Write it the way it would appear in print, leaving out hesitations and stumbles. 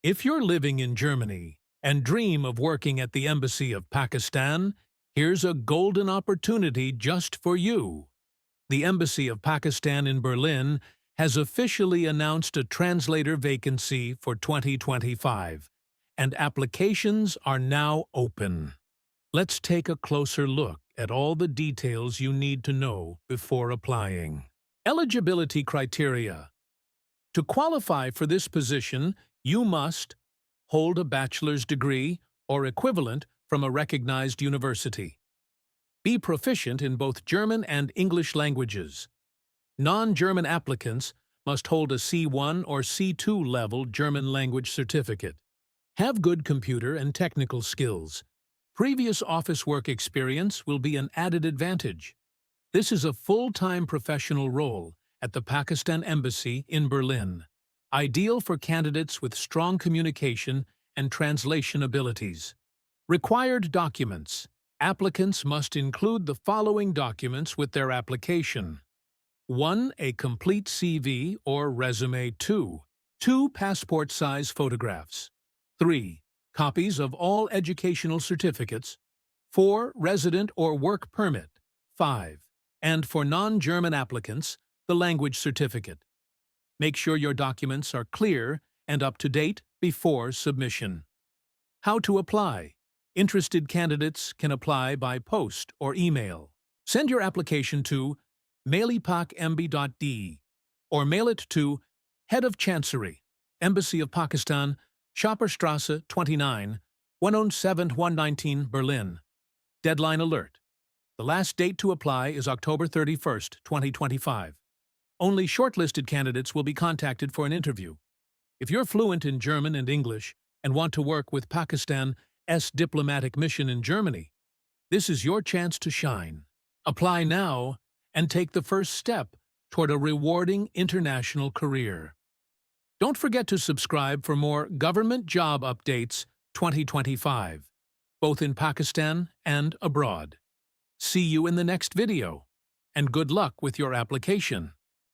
If you're living in Germany and dream of working at the Embassy of Pakistan, here's a golden opportunity just for you. The Embassy of Pakistan in Berlin has officially announced a translator vacancy for 2025, and applications are now open. Let's take a closer look at all the details you need to know before applying. Eligibility criteria. To qualify for this position, you must hold a bachelor's degree or equivalent from a recognized university. Be proficient in both German and English languages. Non-German applicants must hold a C1 or C2 level German language certificate. Have good computer and technical skills. Previous office work experience will be an added advantage. This is a full-time professional role at the Pakistan Embassy in Berlin, ideal for candidates with strong communication and translation abilities. Required documents. Applicants must include the following documents with their application. 1. A complete CV or resume. 2. Passport-size photographs. 3. Copies of all educational certificates. 4. Resident or work permit. 5. And for non-German applicants, the language certificate. Make sure your documents are clear and up to date before submission. How to apply? Interested candidates can apply by post or email. Send your application to mailipakmb.de or mail it to Head of Chancery, Embassy of Pakistan, Schopperstrasse 29, 119 Berlin. Deadline alert. The last date to apply is October 31st, 2025. Only shortlisted candidates will be contacted for an interview. If you're fluent in German and English and want to work with Pakistan's diplomatic mission in Germany, this is your chance to shine. Apply now and take the first step toward a rewarding international career. Don't forget to subscribe for more government job updates 2025, both in Pakistan and abroad. See you in the next video, and good luck with your application.